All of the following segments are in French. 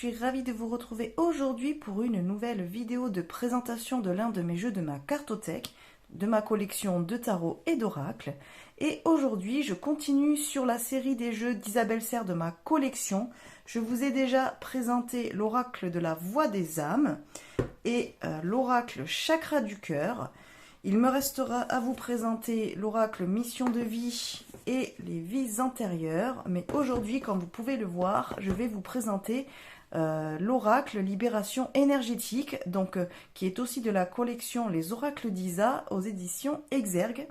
suis ravie de vous retrouver aujourd'hui pour une nouvelle vidéo de présentation de l'un de mes jeux de ma cartothèque, de ma collection de tarot et d'oracles. Et aujourd'hui, je continue sur la série des jeux d'Isabelle Serre de ma collection. Je vous ai déjà présenté l'oracle de la voix des âmes et l'oracle chakra du cœur. Il me restera à vous présenter l'oracle mission de vie et les vies antérieures. Mais aujourd'hui, comme vous pouvez le voir, je vais vous présenter l'oracle libération énergétique, donc qui est aussi de la collection Les Oracles d'Isa aux éditions Exergue.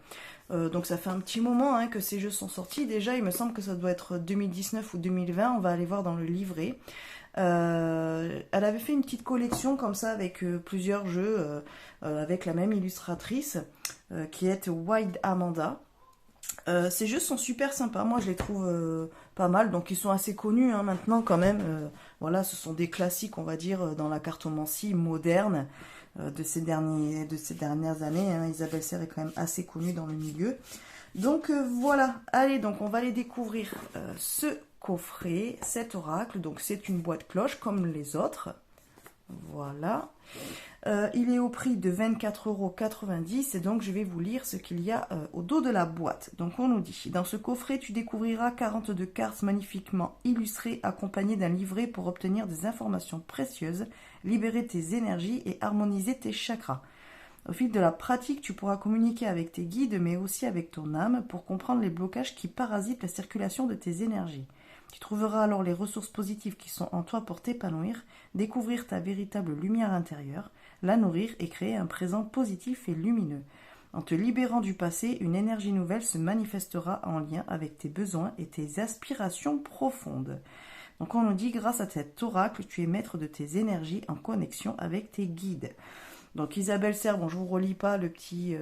Donc ça fait un petit moment que ces jeux sont sortis. Déjà, il me semble que ça doit être 2019 ou 2020. On va aller voir dans le livret. Elle avait fait une petite collection comme ça avec plusieurs jeux avec la même illustratrice qui est Wild Amanda. Ces jeux sont super sympas, moi je les trouve pas mal, donc ils sont assez connus maintenant quand même. Voilà, ce sont des classiques, on va dire, dans la cartomancie moderne de ces dernières années. Isabelle Serre est quand même assez connue dans le milieu. Donc voilà, allez, donc on va aller découvrir ce coffret, cet oracle. Donc c'est une boîte cloche comme les autres. Voilà. Il est au prix de 24,90 € et donc je vais vous lire ce qu'il y a au dos de la boîte. Donc on nous dit, dans ce coffret tu découvriras 42 cartes magnifiquement illustrées accompagnées d'un livret pour obtenir des informations précieuses, libérer tes énergies et harmoniser tes chakras. Au fil de la pratique, tu pourras communiquer avec tes guides mais aussi avec ton âme pour comprendre les blocages qui parasitent la circulation de tes énergies. Tu trouveras alors les ressources positives qui sont en toi pour t'épanouir, découvrir ta véritable lumière intérieure, la nourrir et créer un présent positif et lumineux. En te libérant du passé, une énergie nouvelle se manifestera en lien avec tes besoins et tes aspirations profondes. Donc on nous dit, grâce à cet oracle, tu es maître de tes énergies en connexion avec tes guides. Donc Isabelle Serre, bon je vous relis pas le petit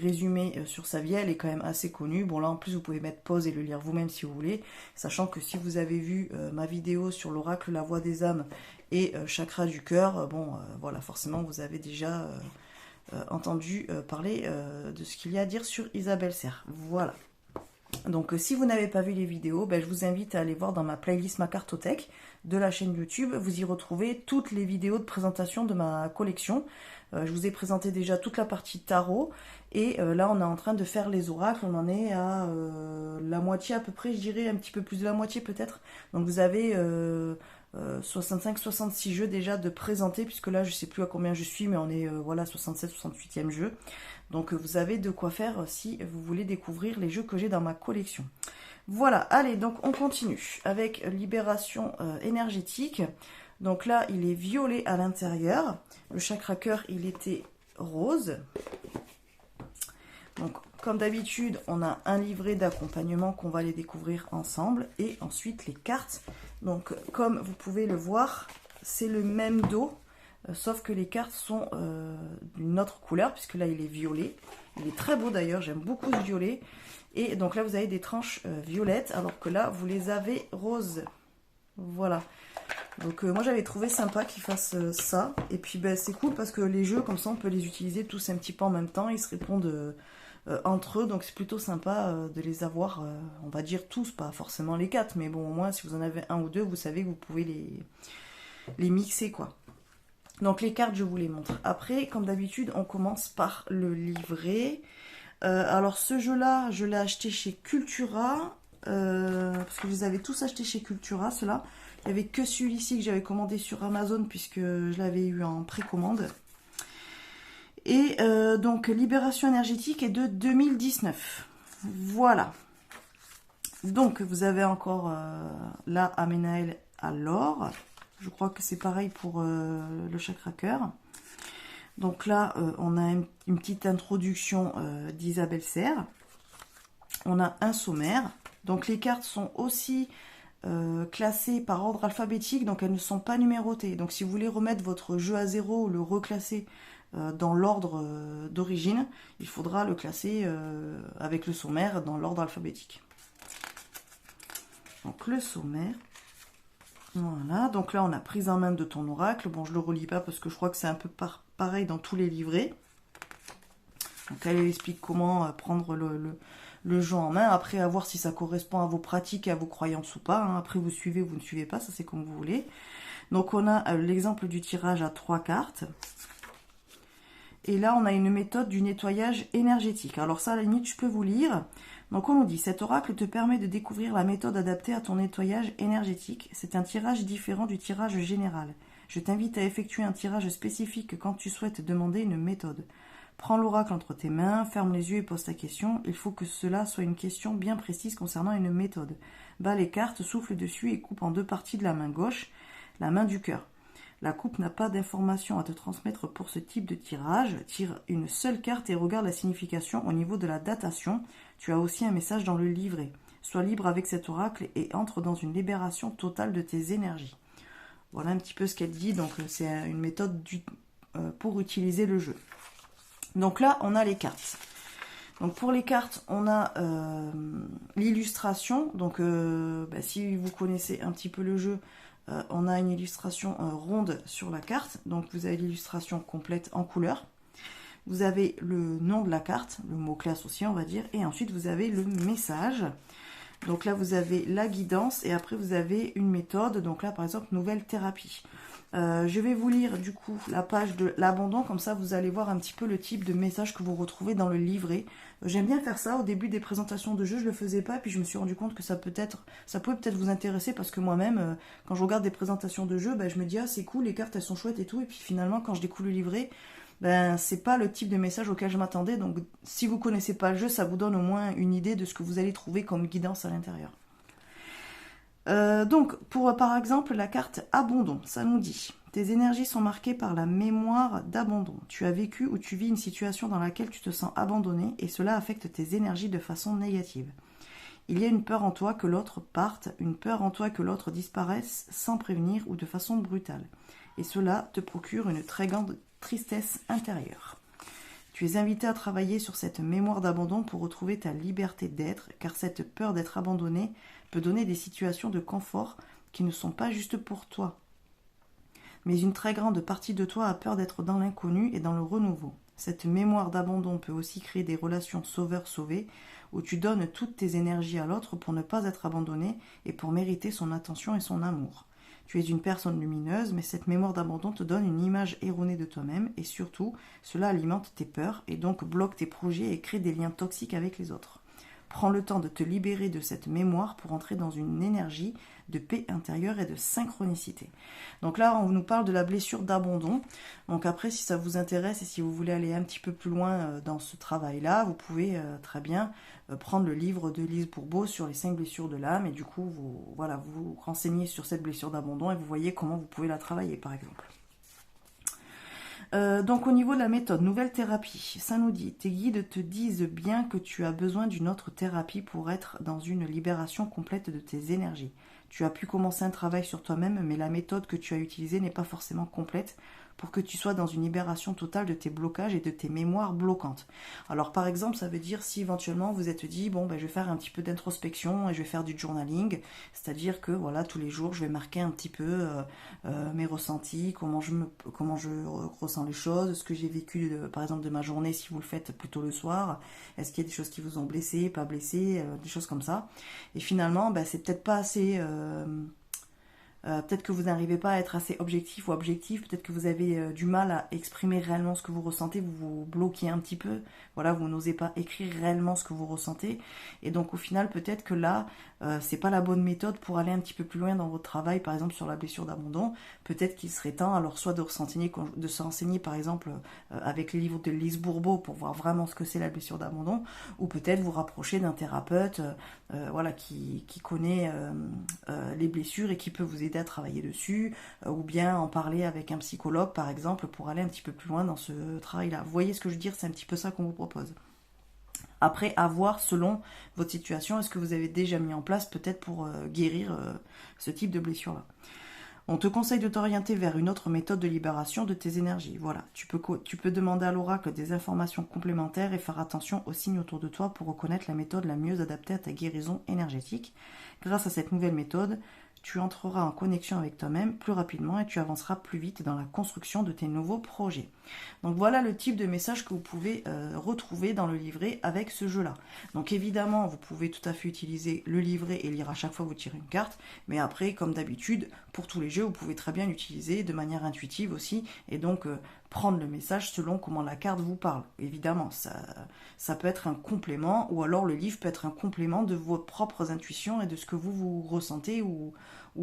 résumé sur sa vie, elle est quand même assez connue. Bon là en plus vous pouvez mettre pause et le lire vous-même si vous voulez, sachant que si vous avez vu ma vidéo sur l'oracle la voix des âmes et chakra du cœur, voilà, forcément vous avez déjà entendu parler de ce qu'il y a à dire sur Isabelle Serre. Voilà. Donc si vous n'avez pas vu les vidéos, je vous invite à aller voir dans ma playlist ma cartothèque de la chaîne YouTube. Vous y retrouvez toutes les vidéos de présentation de ma collection. Je vous ai présenté déjà toute la partie tarot et là on est en train de faire les oracles. On en est à la moitié à peu près, je dirais un petit peu plus de la moitié peut-être. Donc vous avez 65-66 jeux déjà de présenter, puisque là je sais plus à combien je suis, mais on est 67-68e jeu. Donc vous avez de quoi faire si vous voulez découvrir les jeux que j'ai dans ma collection. Voilà, allez, donc on continue avec libération énergétique. Donc là, il est violet à l'intérieur. Le chakra cœur, il était rose. Donc, comme d'habitude, on a un livret d'accompagnement qu'on va aller découvrir ensemble. Et ensuite, les cartes. Donc, comme vous pouvez le voir, c'est le même dos. Sauf que les cartes sont d'une autre couleur, puisque là, il est violet. Il est très beau d'ailleurs, j'aime beaucoup ce violet. Et donc là, vous avez des tranches violettes, alors que là, vous les avez roses. Voilà. Donc moi, j'avais trouvé sympa qu'ils fassent ça. Et puis, c'est cool parce que les jeux, comme ça, on peut les utiliser tous un petit peu en même temps. Ils se répondent entre eux, donc c'est plutôt sympa de les avoir, on va dire tous, pas forcément les 4. Mais bon, au moins, si vous en avez un ou deux, vous savez que vous pouvez les mixer, quoi. Donc les cartes, je vous les montre. Après, comme d'habitude, on commence par le livret. Alors ce jeu-là, je l'ai acheté chez Cultura, parce que je les avais tous achetés chez Cultura, ceux-là. Il n'y avait que celui-ci que j'avais commandé sur Amazon, puisque je l'avais eu en précommande. Et donc, Libération énergétique est de 2019. Voilà. Donc, vous avez encore là Amenaël à l'or. Je crois que c'est pareil pour le chakra cœur. Donc là, on a une petite introduction d'Isabelle Serre. On a un sommaire. Donc les cartes sont aussi classées par ordre alphabétique, donc elles ne sont pas numérotées. Donc si vous voulez remettre votre jeu à zéro ou le reclasser dans l'ordre d'origine, il faudra le classer avec le sommaire dans l'ordre alphabétique. Donc le sommaire. Voilà, donc là on a prise en main de ton oracle. Bon, je le relis pas parce que je crois que c'est un peu pareil dans tous les livrets. Donc elle explique comment prendre le jeu en main. Après, à voir si ça correspond à vos pratiques et à vos croyances ou pas. Hein. Après, vous suivez ou vous ne suivez pas, ça c'est comme vous voulez. Donc, on a l'exemple du tirage à 3 cartes. Et là, on a une méthode du nettoyage énergétique. Alors ça, à la limite, je peux vous lire. Donc, on nous dit, cet oracle te permet de découvrir la méthode adaptée à ton nettoyage énergétique. C'est un tirage différent du tirage général. Je t'invite à effectuer un tirage spécifique quand tu souhaites demander une méthode. Prends l'oracle entre tes mains, ferme les yeux et pose ta question. Il faut que cela soit une question bien précise concernant une méthode. Bats les cartes, souffle dessus et coupe en 2 parties de la main gauche, la main du cœur. La coupe n'a pas d'informations à te transmettre pour ce type de tirage. Tire une seule carte et regarde la signification au niveau de la datation. Tu as aussi un message dans le livret. Sois libre avec cet oracle et entre dans une libération totale de tes énergies. Voilà un petit peu ce qu'elle dit. Donc c'est une méthode pour utiliser le jeu. Donc là, on a les cartes. Donc pour les cartes, on a l'illustration. Donc si vous connaissez un petit peu le jeu, on a une illustration ronde sur la carte. Donc vous avez l'illustration complète en couleur. Vous avez le nom de la carte, le mot-clé associé, on va dire. Et ensuite, vous avez le message. Donc là, vous avez la guidance et après, vous avez une méthode. Donc là, par exemple, nouvelle thérapie. Je vais vous lire du coup la page de l'abandon, comme ça vous allez voir un petit peu le type de message que vous retrouvez dans le livret. J'aime bien faire ça au début des présentations de jeux, je le faisais pas, puis je me suis rendu compte que ça pouvait peut-être vous intéresser parce que moi-même, quand je regarde des présentations de jeux, je me dis ah c'est cool, les cartes elles sont chouettes et tout, et puis finalement quand je découvre le livret, c'est pas le type de message auquel je m'attendais, donc si vous connaissez pas le jeu, ça vous donne au moins une idée de ce que vous allez trouver comme guidance à l'intérieur. Donc, par exemple, la carte abandon, ça nous dit « Tes énergies sont marquées par la mémoire d'abandon. Tu as vécu ou tu vis une situation dans laquelle tu te sens abandonné et cela affecte tes énergies de façon négative. Il y a une peur en toi que l'autre parte, une peur en toi que l'autre disparaisse sans prévenir ou de façon brutale. Et cela te procure une très grande tristesse intérieure. Tu es invité à travailler sur cette mémoire d'abandon pour retrouver ta liberté d'être, car cette peur d'être abandonné peut donner des situations de confort qui ne sont pas justes pour toi. Mais une très grande partie de toi a peur d'être dans l'inconnu et dans le renouveau. Cette mémoire d'abandon peut aussi créer des relations sauveur-sauvé, où tu donnes toutes tes énergies à l'autre pour ne pas être abandonné et pour mériter son attention et son amour. Tu es une personne lumineuse, mais cette mémoire d'abandon te donne une image erronée de toi-même et surtout, cela alimente tes peurs et donc bloque tes projets et crée des liens toxiques avec les autres. Prends le temps de te libérer de cette mémoire pour entrer dans une énergie de paix intérieure et de synchronicité. Donc là, on nous parle de la blessure d'abandon. Donc après, si ça vous intéresse et si vous voulez aller un petit peu plus loin dans ce travail-là, vous pouvez très bien prendre le livre de Lise Bourbeau sur les 5 blessures de l'âme et du coup, vous renseignez sur cette blessure d'abandon et vous voyez comment vous pouvez la travailler, par exemple. Donc au niveau de la méthode, nouvelle thérapie, ça nous dit, tes guides te disent bien que tu as besoin d'une autre thérapie pour être dans une libération complète de tes énergies. Tu as pu commencer un travail sur toi-même, mais la méthode que tu as utilisée n'est pas forcément complète pour que tu sois dans une libération totale de tes blocages et de tes mémoires bloquantes. Alors par exemple, ça veut dire si éventuellement vous êtes dit, je vais faire un petit peu d'introspection et je vais faire du journaling, c'est-à-dire que voilà, tous les jours je vais marquer un petit peu mes ressentis, comment je ressens les choses, ce que j'ai vécu par exemple de ma journée si vous le faites plutôt le soir, est-ce qu'il y a des choses qui vous ont blessé, pas blessé, des choses comme ça. Et finalement, c'est peut-être pas assez... peut-être que vous n'arrivez pas à être assez objectif ou objectif, peut-être que vous avez du mal à exprimer réellement ce que vous ressentez, vous vous bloquez un petit peu, voilà, vous n'osez pas écrire réellement ce que vous ressentez, et donc au final peut-être que là, c'est pas la bonne méthode pour aller un petit peu plus loin dans votre travail, par exemple sur la blessure d'abandon, peut-être qu'il serait temps alors soit de se renseigner par exemple avec les livres de Lise Bourbeau pour voir vraiment ce que c'est la blessure d'abandon, ou peut-être vous rapprocher d'un thérapeute qui connaît les blessures et qui peut vous aider à travailler dessus, ou bien en parler avec un psychologue par exemple pour aller un petit peu plus loin dans ce travail-là. Vous voyez ce que je veux dire, c'est un petit peu ça qu'on vous propose. Après, à voir selon votre situation, est-ce que vous avez déjà mis en place peut-être pour guérir ce type de blessure-là. On te conseille de t'orienter vers une autre méthode de libération de tes énergies. Voilà, tu peux demander à l'oracle des informations complémentaires et faire attention aux signes autour de toi pour reconnaître la méthode la mieux adaptée à ta guérison énergétique. Grâce à cette nouvelle méthode, tu entreras en connexion avec toi-même plus rapidement et tu avanceras plus vite dans la construction de tes nouveaux projets. Donc voilà le type de message que vous pouvez retrouver dans le livret avec ce jeu-là. Donc évidemment, vous pouvez tout à fait utiliser le livret et lire à chaque fois que vous tirez une carte, mais après, comme d'habitude, pour tous les jeux, vous pouvez très bien l'utiliser de manière intuitive aussi, et donc prendre le message selon comment la carte vous parle. Évidemment, ça peut être un complément, ou alors le livre peut être un complément de vos propres intuitions et de ce que vous ressentez ou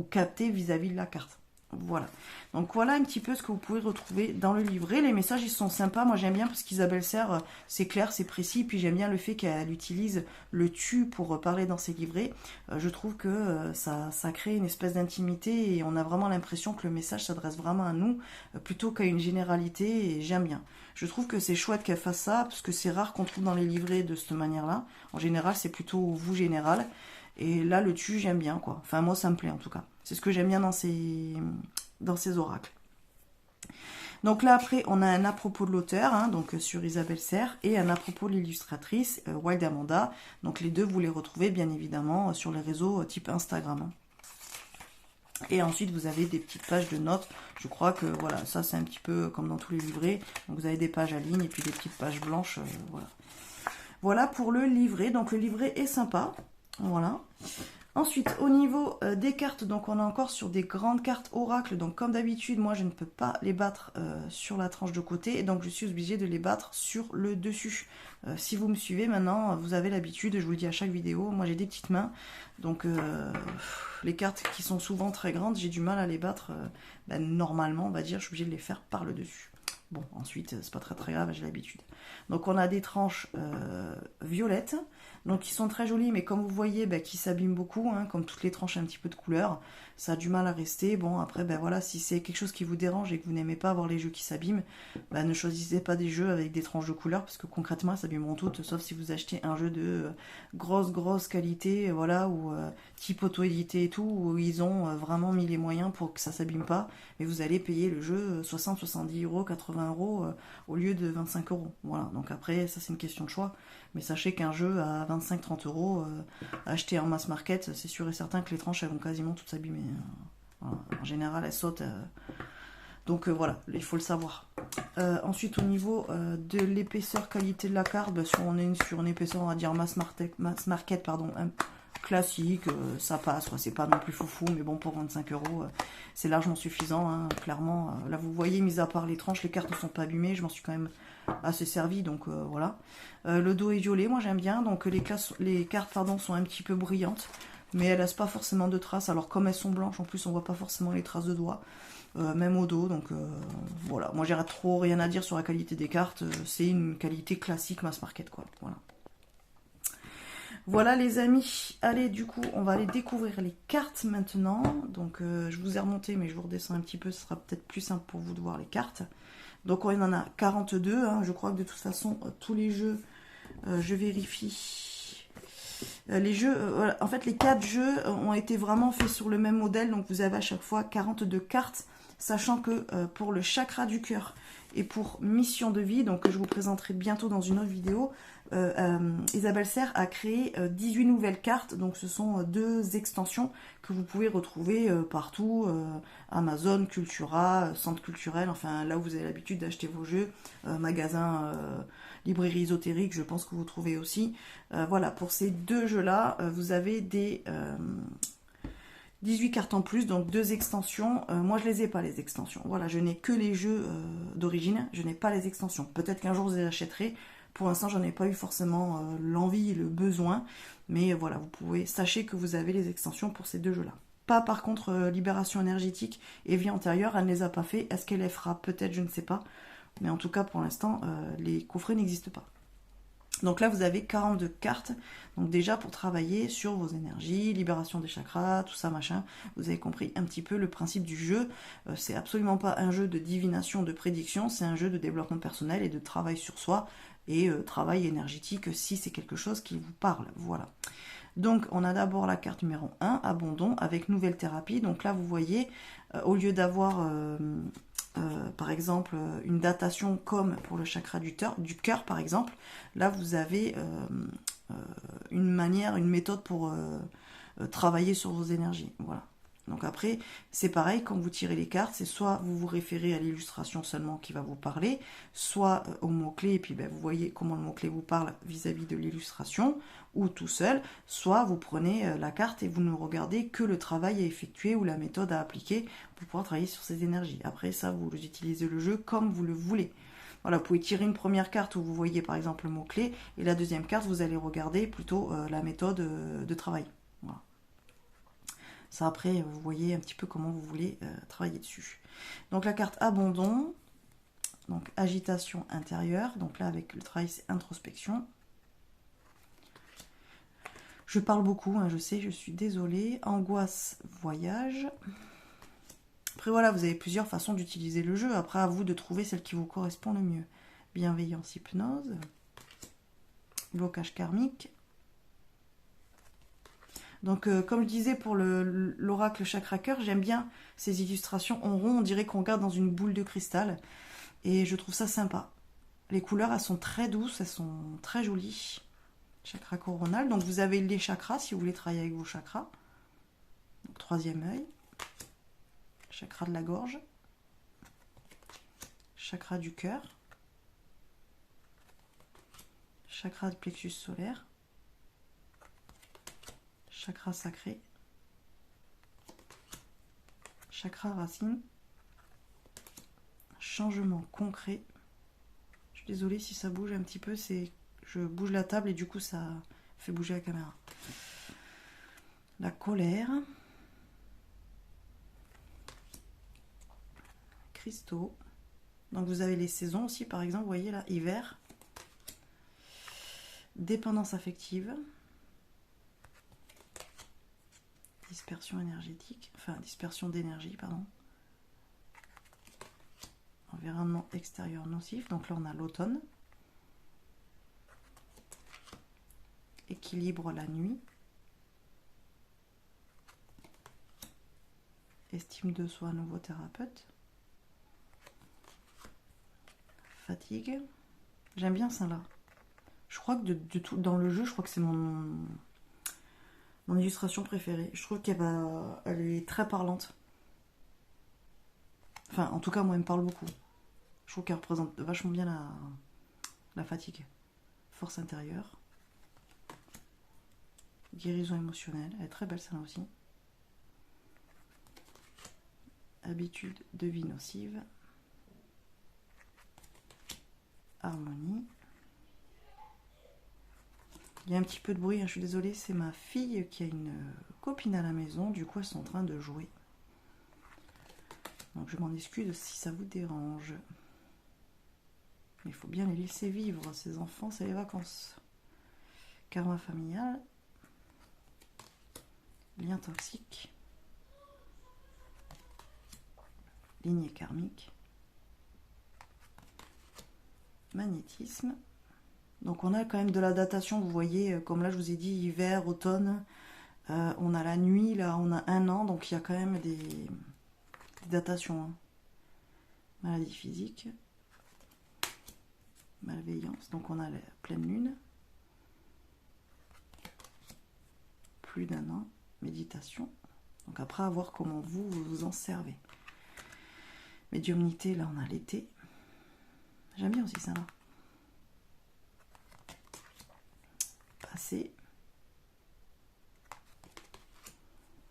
captez vis-à-vis de la carte. Voilà. Donc voilà un petit peu ce que vous pouvez retrouver dans le livret. Les messages, ils sont sympas. Moi, j'aime bien parce qu'Isabelle Serre, c'est clair, c'est précis. Puis j'aime bien le fait qu'elle utilise le tu pour parler dans ses livrets. Je trouve que ça crée une espèce d'intimité et on a vraiment l'impression que le message s'adresse vraiment à nous plutôt qu'à une généralité. Et j'aime bien. Je trouve que c'est chouette qu'elle fasse ça parce que c'est rare qu'on trouve dans les livrets de cette manière-là. En général, c'est plutôt vous général. Et là, le tu, j'aime bien, quoi. Enfin, moi, ça me plaît, en tout cas. C'est ce que j'aime bien dans ces oracles. Donc là, après, on a un à propos de l'auteur, hein, donc sur Isabelle Serre, et un à propos de l'illustratrice, Wild Amanda. Donc les deux, vous les retrouvez, bien évidemment, sur les réseaux type Instagram. Hein. Et ensuite, vous avez des petites pages de notes. Je crois que, voilà, ça, c'est un petit peu comme dans tous les livrets. Donc, vous avez des pages à ligne et puis des petites pages blanches, voilà. Voilà pour le livret. Donc, le livret est sympa. Voilà. Ensuite, au niveau des cartes, donc on est encore sur des grandes cartes oracle. Donc comme d'habitude, moi je ne peux pas les battre sur la tranche de côté. Et donc je suis obligée de les battre sur le dessus. Si vous me suivez maintenant, vous avez l'habitude, je vous le dis à chaque vidéo, moi j'ai des petites mains. Donc les cartes qui sont souvent très grandes, j'ai du mal à les battre. Normalement, on va dire, je suis obligée de les faire par le dessus. Bon, ensuite, c'est pas très grave, j'ai l'habitude. Donc on a des tranches violettes. Donc qui sont très jolies, mais comme vous voyez, qui s'abîment beaucoup, hein, comme toutes les tranches un petit peu de couleur. Ça a du mal à rester. Bon, après, voilà, si c'est quelque chose qui vous dérange et que vous n'aimez pas avoir les jeux qui s'abîment, ne choisissez pas des jeux avec des tranches de couleur, parce que concrètement, elles s'abîmeront toutes, sauf si vous achetez un jeu de grosse qualité, voilà, ou type auto-édité et tout, où ils ont vraiment mis les moyens pour que ça s'abîme pas, mais vous allez payer le jeu 60, 70 euros, 80 euros au lieu de 25 euros. Voilà, donc après, ça c'est une question de choix. Mais sachez qu'un jeu à 25-30 euros, acheté en mass market, c'est sûr et certain que les tranches elles vont quasiment toutes s'abîmer. Voilà. En général, elles sautent. Donc voilà, il faut le savoir. Ensuite, au niveau de l'épaisseur qualité de la carte, on est sur une épaisseur, on va dire mass market pardon, classique, ça passe, c'est pas non plus foufou, mais bon, pour 25 euros, c'est largement suffisant, hein, clairement. Là, vous voyez, mis à part les tranches, les cartes ne sont pas abîmées, je m'en suis quand même assez servi, donc voilà. Le dos est violet, moi j'aime bien, donc les cartes sont un petit peu brillantes, mais elles laissent pas forcément de traces, alors comme elles sont blanches, en plus on voit pas forcément les traces de doigts, même au dos, donc voilà. Moi j'ai trop rien à dire sur la qualité des cartes, c'est une qualité classique mass market, quoi, voilà. Voilà les amis, allez du coup on va aller découvrir les cartes maintenant, donc je vous ai remonté mais je vous redescends un petit peu, ce sera peut-être plus simple pour vous de voir les cartes. Donc on en a 42, hein. Je crois que de toute façon tous les jeux, je vérifie, les jeux, en fait les 4 jeux ont été vraiment faits sur le même modèle, donc vous avez à chaque fois 42 cartes, sachant que pour le chakra du cœur et pour mission de vie, donc que je vous présenterai bientôt dans une autre vidéo, Isabelle Serre a créé 18 nouvelles cartes, donc ce sont 2 extensions que vous pouvez retrouver partout, Amazon, Cultura, centre culturel, enfin là où vous avez l'habitude d'acheter vos jeux, magasins, librairie ésotérique, je pense que vous trouvez aussi. Voilà, pour ces 2 jeux-là, vous avez des 18 cartes en plus, donc 2 extensions. Moi, je les ai pas, les extensions. Voilà, je n'ai que les jeux d'origine, je n'ai pas les extensions. Peut-être qu'un jour, je les achèterai. Pour l'instant, j'en ai pas eu forcément l'envie et le besoin. Mais voilà, vous pouvez... Sachez que vous avez les extensions pour ces 2 jeux-là. Pas, par contre, Libération énergétique et Vie antérieure, elle ne les a pas fait. Est-ce qu'elle les fera? Peut-être, je ne sais pas. Mais en tout cas, pour l'instant, les coffrets n'existent pas. Donc là, vous avez 42 cartes. Donc déjà, pour travailler sur vos énergies, libération des chakras, tout ça, machin. Vous avez compris un petit peu le principe du jeu. C'est absolument pas un jeu de divination, de prédiction. C'est un jeu de développement personnel et de travail sur soi. Et travail énergétique si c'est quelque chose qui vous parle. Voilà. Donc, on a d'abord la carte numéro 1, Abandon, avec nouvelle thérapie. Donc là, vous voyez, au lieu d'avoir... par exemple une datation comme pour le chakra du cœur par exemple, là vous avez une manière, une méthode pour travailler sur vos énergies. Voilà. Donc après, c'est pareil, quand vous tirez les cartes, c'est soit vous vous référez à l'illustration seulement qui va vous parler, soit au mot-clé, et puis vous voyez comment le mot-clé vous parle vis-à-vis de l'illustration, ou tout seul, soit vous prenez la carte et vous ne regardez que le travail à effectuer ou la méthode à appliquer pour pouvoir travailler sur ces énergies. Après ça, vous utilisez le jeu comme vous le voulez. Voilà, vous pouvez tirer une première carte où vous voyez par exemple le mot-clé, et la deuxième carte, vous allez regarder plutôt la méthode de travail. Voilà. Ça après, vous voyez un petit peu comment vous voulez travailler dessus. Donc la carte abandon, donc agitation intérieure, donc là avec le travail c'est introspection. Je parle beaucoup, hein, je sais, je suis désolée. Angoisse, voyage. Après voilà, vous avez plusieurs façons d'utiliser le jeu. Après, à vous de trouver celle qui vous correspond le mieux. Bienveillance, hypnose. Blocage karmique. Donc, comme je disais pour l'oracle chakra cœur, j'aime bien ces illustrations en rond. On dirait qu'on regarde dans une boule de cristal. Et je trouve ça sympa. Les couleurs, elles sont très douces, elles sont très jolies. Chakra coronal. Donc, vous avez les chakras si vous voulez travailler avec vos chakras. Donc, troisième œil. Chakra de la gorge, chakra du cœur, chakra de plexus solaire, chakra sacré, chakra racine, changement concret. Je suis désolée si ça bouge un petit peu, je bouge la table et du coup ça fait bouger la caméra. La colère. Cristaux. Donc vous avez les saisons aussi, par exemple, vous voyez là, hiver. Dépendance affective. Dispersion énergétique, enfin dispersion d'énergie, pardon. Environnement extérieur nocif, donc là on a l'automne. Équilibre la nuit. Estime de soi, nouveau thérapeute. Fatigue. J'aime bien ça là. Je crois que de tout dans le jeu, je crois que c'est mon illustration préférée. Je trouve qu'elle est très parlante. Enfin, en tout cas, moi, elle me parle beaucoup. Je trouve qu'elle représente vachement bien la fatigue. Force intérieure. Guérison émotionnelle. Elle est très belle, celle-là aussi. Habitude de vie nocive. Harmonie. Il y a un petit peu de bruit, hein, je suis désolée, c'est ma fille qui a une copine à la maison, du coup elles sont en train de jouer. Donc je m'en excuse si ça vous dérange. Mais il faut bien les laisser vivre, ces enfants, c'est les vacances. Karma familial. Lien toxique. Lignée karmique. Magnétisme. Donc on a quand même de la datation, vous voyez, comme là je vous ai dit, hiver, automne. On a la nuit, là on a 1 an, donc il y a quand même des datations. Hein. Maladie physique. Malveillance, donc on a la pleine lune. Plus d'1 an. Méditation. Donc après, à voir comment vous vous en servez. Médiumnité, là on a l'été. J'aime bien aussi ça là. Passé.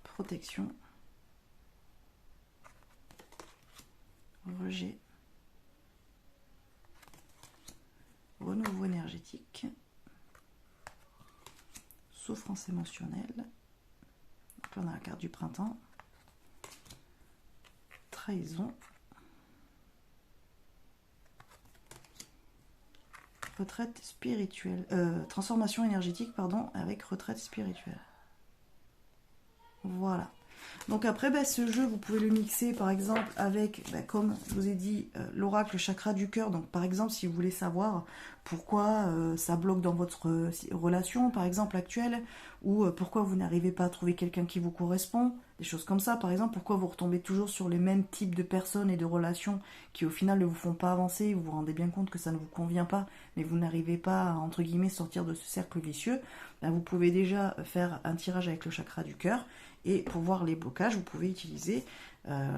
Protection. Rejet. Renouveau énergétique. Souffrance émotionnelle. Donc là on a la carte du printemps. Trahison. Retraite spirituelle, transformation énergétique, pardon, avec retraite spirituelle. Voilà. Donc après, ce jeu, vous pouvez le mixer, par exemple, avec, comme je vous ai dit, l'oracle chakra du cœur. Donc par exemple, si vous voulez savoir pourquoi ça bloque dans votre relation, par exemple, actuelle, ou pourquoi vous n'arrivez pas à trouver quelqu'un qui vous correspond, des choses comme ça, par exemple, pourquoi vous retombez toujours sur les mêmes types de personnes et de relations qui au final ne vous font pas avancer, vous vous rendez bien compte que ça ne vous convient pas, mais vous n'arrivez pas à, entre guillemets, sortir de ce cercle vicieux, ben vous pouvez déjà faire un tirage avec le chakra du cœur, et pour voir les blocages, vous pouvez utiliser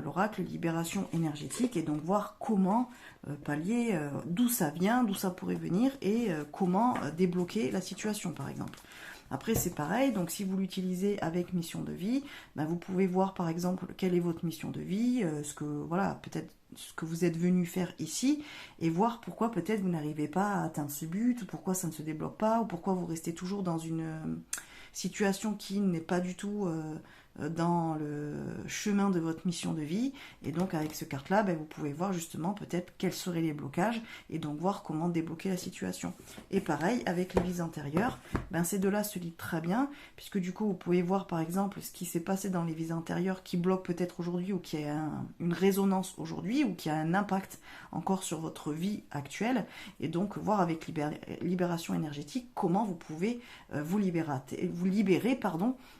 l'oracle libération énergétique et donc voir comment pallier, d'où ça vient, d'où ça pourrait venir et comment débloquer la situation par exemple. Après c'est pareil, donc si vous l'utilisez avec mission de vie, ben, vous pouvez voir par exemple quelle est votre mission de vie, ce que voilà, peut-être ce que vous êtes venu faire ici et voir pourquoi peut-être vous n'arrivez pas à atteindre ce but, ou pourquoi ça ne se débloque pas, ou pourquoi vous restez toujours dans une situation qui n'est pas du tout dans le chemin de votre mission de vie, et donc avec ce carte là ben, vous pouvez voir justement peut-être quels seraient les blocages et donc voir comment débloquer la situation. Et pareil avec les vies antérieures, ben, ces deux-là se lient très bien puisque du coup vous pouvez voir par exemple ce qui s'est passé dans les vies antérieures qui bloque peut-être aujourd'hui ou qui a une résonance aujourd'hui ou qui a un impact encore sur votre vie actuelle, et donc voir avec libération énergétique comment vous pouvez vous libérer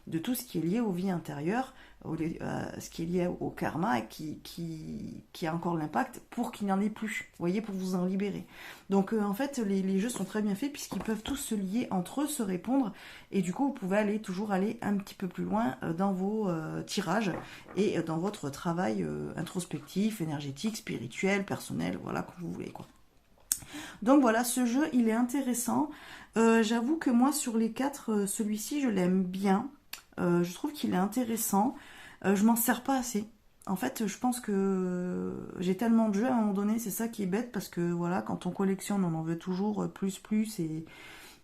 de tout ce qui est lié aux vies intérieures, ce qui est lié au karma et qui a encore l'impact pour qu'il n'y en ait plus, vous voyez, pour vous en libérer. Donc en fait les jeux sont très bien faits puisqu'ils peuvent tous se lier entre eux, se répondre, et du coup vous pouvez toujours aller un petit peu plus loin dans vos tirages et dans votre travail introspectif, énergétique, spirituel, personnel, voilà, comme vous voulez quoi. Donc voilà, ce jeu il est intéressant. J'avoue que moi sur les 4, celui-ci je l'aime bien. Je trouve qu'il est intéressant. Je m'en sers pas assez. En fait, je pense que j'ai tellement de jeux à un moment donné, c'est ça qui est bête, parce que voilà, quand on collectionne, on en veut toujours plus,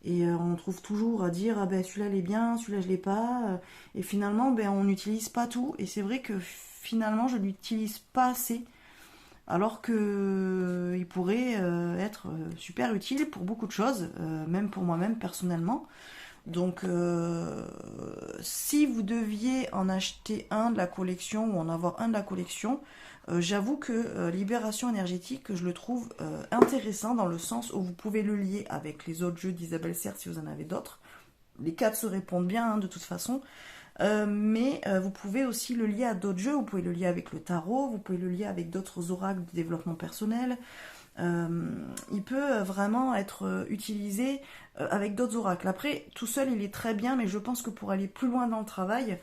et on trouve toujours à dire ah ben celui-là il est bien, celui-là je l'ai pas, et finalement ben on n'utilise pas tout, et c'est vrai que finalement je l'utilise pas assez, alors que il pourrait être super utile pour beaucoup de choses, même pour moi-même personnellement. Donc, si vous deviez en acheter un de la collection ou en avoir un de la collection, j'avoue que Libération énergétique, je le trouve intéressant dans le sens où vous pouvez le lier avec les autres jeux d'Isabelle Serre si vous en avez d'autres. Les 4 se répondent bien de toute façon. Mais vous pouvez aussi le lier à d'autres jeux, vous pouvez le lier avec le tarot, vous pouvez le lier avec d'autres oracles de développement personnel. Il peut vraiment être utilisé avec d'autres oracles. Après, tout seul, il est très bien, mais je pense que pour aller plus loin dans le travail,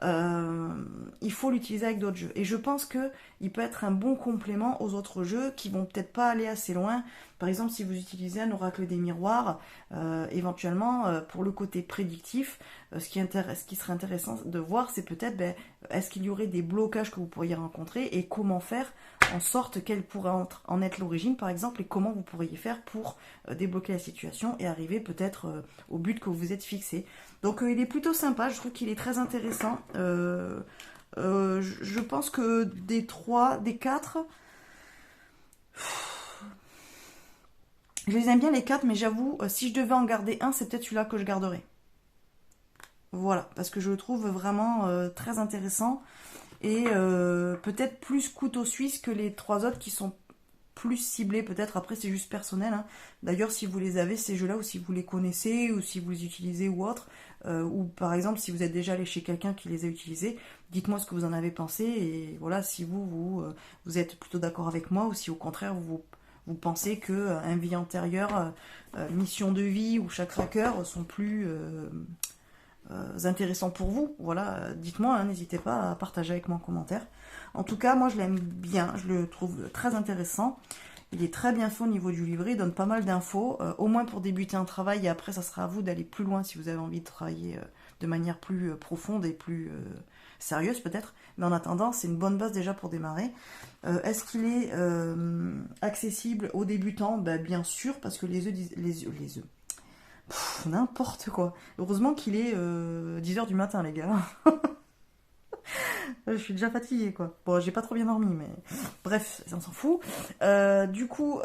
il faut l'utiliser avec d'autres jeux. Et je pense qu'il peut être un bon complément aux autres jeux qui vont peut-être pas aller assez loin. Par exemple, si vous utilisez un oracle des miroirs, éventuellement, pour le côté prédictif, ce qui serait intéressant de voir, c'est peut-être, est-ce qu'il y aurait des blocages que vous pourriez rencontrer et comment faire en sorte quelle pourrait en être l'origine, par exemple, et comment vous pourriez faire pour débloquer la situation et arriver peut-être au but que vous vous êtes fixé. Donc il est plutôt sympa, je trouve qu'il est très intéressant. Je pense que des 4, je les aime bien les 4, mais j'avoue, si je devais en garder un, c'est peut-être celui-là que je garderais. Voilà, parce que je le trouve vraiment très intéressant. Et peut-être plus couteau suisse que les 3 autres qui sont plus ciblés, peut-être. Après, c'est juste personnel, hein. D'ailleurs, si vous les avez, ces jeux-là, ou si vous les connaissez, ou si vous les utilisez ou autre, ou par exemple, si vous êtes déjà allé chez quelqu'un qui les a utilisés, dites-moi ce que vous en avez pensé, et voilà, si vous êtes plutôt d'accord avec moi, ou si au contraire, vous pensez que un vie antérieure, mission de vie ou chakra cœur sont plus intéressants pour vous. Voilà, dites-moi, hein, n'hésitez pas à partager avec moi en commentaire. En tout cas, moi je l'aime bien, je le trouve très intéressant. Il est très bien fait au niveau du livret, il donne pas mal d'infos, au moins pour débuter un travail, et après ça sera à vous d'aller plus loin si vous avez envie de travailler de manière plus profonde et plus sérieuse peut-être. Mais en attendant, c'est une bonne base déjà pour démarrer. Est-ce qu'il est accessible aux débutants? Bien sûr, parce que les œufs. N'importe quoi. Heureusement qu'il est 10h du matin, les gars. Je suis déjà fatiguée, quoi. Bon, j'ai pas trop bien dormi, mais bref, on s'en fout. Du coup,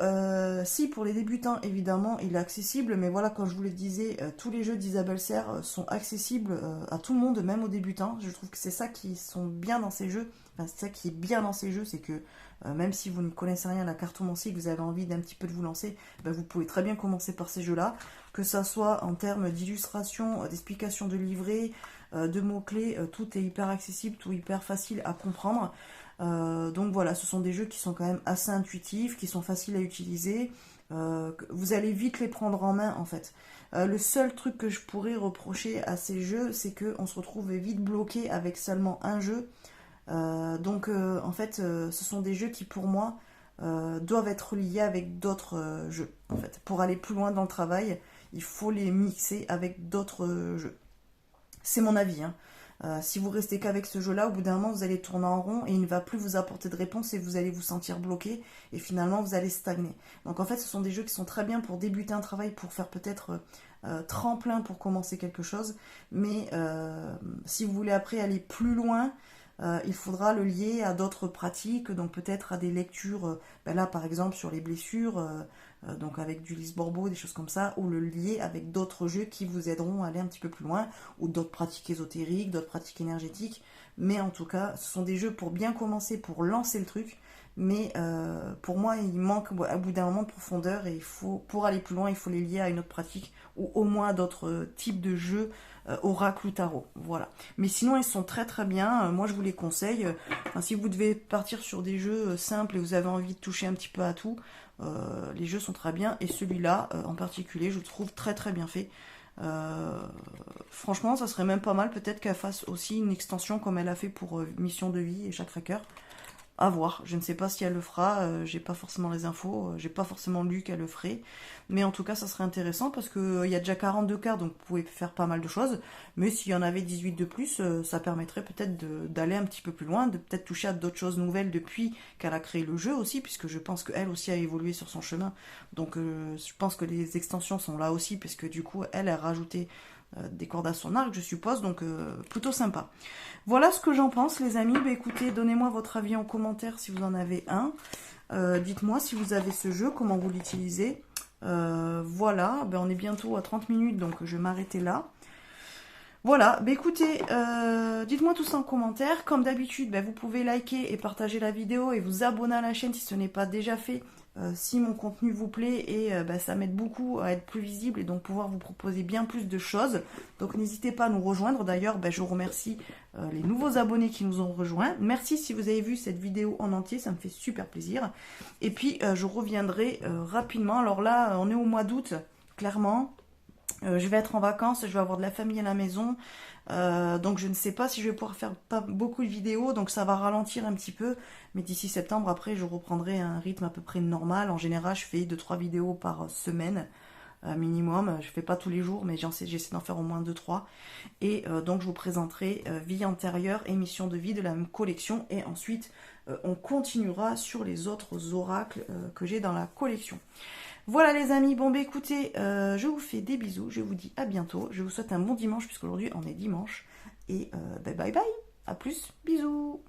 si pour les débutants, évidemment, il est accessible, mais voilà, comme je vous le disais, tous les jeux d'Isabelle Serre sont accessibles à tout le monde, même aux débutants. Je trouve que c'est ça qui sont bien dans ces jeux. Enfin, c'est ça qui est bien dans ces jeux, c'est que même si vous ne connaissez rien à la cartomancie, que vous avez envie d'un petit peu de vous lancer, ben, vous pouvez très bien commencer par ces jeux-là, que ça soit en termes d'illustration, d'explication de livret, de mots-clés, tout est hyper accessible, tout hyper facile à comprendre. Donc voilà, ce sont des jeux qui sont quand même assez intuitifs, qui sont faciles à utiliser. Vous allez vite les prendre en main en fait. Le seul truc que je pourrais reprocher à ces jeux, c'est qu'on se retrouve vite bloqué avec seulement un jeu. En fait, ce sont des jeux qui pour moi doivent être liés avec d'autres jeux. En fait, pour aller plus loin dans le travail, il faut les mixer avec d'autres jeux. C'est mon avis, hein. Si vous restez qu'avec ce jeu-là, au bout d'un moment, vous allez tourner en rond et il ne va plus vous apporter de réponse et vous allez vous sentir bloqué et finalement, vous allez stagner. Donc en fait, ce sont des jeux qui sont très bien pour débuter un travail, pour faire peut-être tremplin pour commencer quelque chose. Mais si vous voulez après aller plus loin, il faudra le lier à d'autres pratiques, donc peut-être à des lectures, là par exemple sur les blessures, donc avec du Lise Bourbeau, des choses comme ça, ou le lier avec d'autres jeux qui vous aideront à aller un petit peu plus loin, ou d'autres pratiques ésotériques, d'autres pratiques énergétiques. Mais en tout cas, ce sont des jeux pour bien commencer, pour lancer le truc. Mais pour moi, il manque à bout d'un moment de profondeur et pour aller plus loin, il faut les lier à une autre pratique ou au moins à d'autres types de jeux, oracle ou tarot. Voilà. Mais sinon, ils sont très très bien. Moi, je vous les conseille. Si vous devez partir sur des jeux simples et vous avez envie de toucher un petit peu à tout, les jeux sont très bien. Et celui-là, en particulier, je le trouve très très bien fait. Franchement, ça serait même pas mal. Peut-être qu'elle fasse aussi une extension comme elle a fait pour Mission de vie et Chaque Cracker. À voir, je ne sais pas si elle le fera, j'ai pas forcément les infos, j'ai pas forcément lu qu'elle le ferait, mais en tout cas ça serait intéressant parce que il y a déjà 42 cartes donc vous pouvez faire pas mal de choses, mais s'il y en avait 18 de plus, ça permettrait peut-être d'aller un petit peu plus loin, de peut-être toucher à d'autres choses nouvelles depuis qu'elle a créé le jeu aussi, puisque je pense qu'elle aussi a évolué sur son chemin, donc je pense que les extensions sont là aussi, puisque du coup elle a rajouté des cordes à son arc, je suppose, donc plutôt sympa. Voilà ce que j'en pense, les amis. Bah, écoutez, donnez-moi votre avis en commentaire si vous en avez un. Dites-moi si vous avez ce jeu, comment vous l'utilisez. Voilà, on est bientôt à 30 minutes, donc je vais m'arrêter là. Voilà, écoutez, dites-moi tout ça en commentaire. Comme d'habitude, vous pouvez liker et partager la vidéo et vous abonner à la chaîne si ce n'est pas déjà fait. Si mon contenu vous plaît et ça m'aide beaucoup à être plus visible et donc pouvoir vous proposer bien plus de choses. Donc n'hésitez pas à nous rejoindre. D'ailleurs, je remercie les nouveaux abonnés qui nous ont rejoints. Merci si vous avez vu cette vidéo en entier, ça me fait super plaisir. Et puis je reviendrai rapidement. Alors là, on est au mois d'août, clairement. Je vais être en vacances, je vais avoir de la famille à la maison, donc je ne sais pas si je vais pouvoir faire pas beaucoup de vidéos, donc ça va ralentir un petit peu, mais d'ici septembre, après, je reprendrai un rythme à peu près normal. En général, je fais 2-3 vidéos par semaine, minimum. Je fais pas tous les jours, mais j'essaie d'en faire au moins 2-3. Et donc, je vous présenterai Vie antérieure, émission de vie de la même collection, et ensuite, on continuera sur les autres oracles que j'ai dans la collection. Voilà les amis, écoutez, je vous fais des bisous, je vous dis à bientôt, je vous souhaite un bon dimanche puisqu'aujourd'hui on est dimanche, et bye bye, à plus, bisous.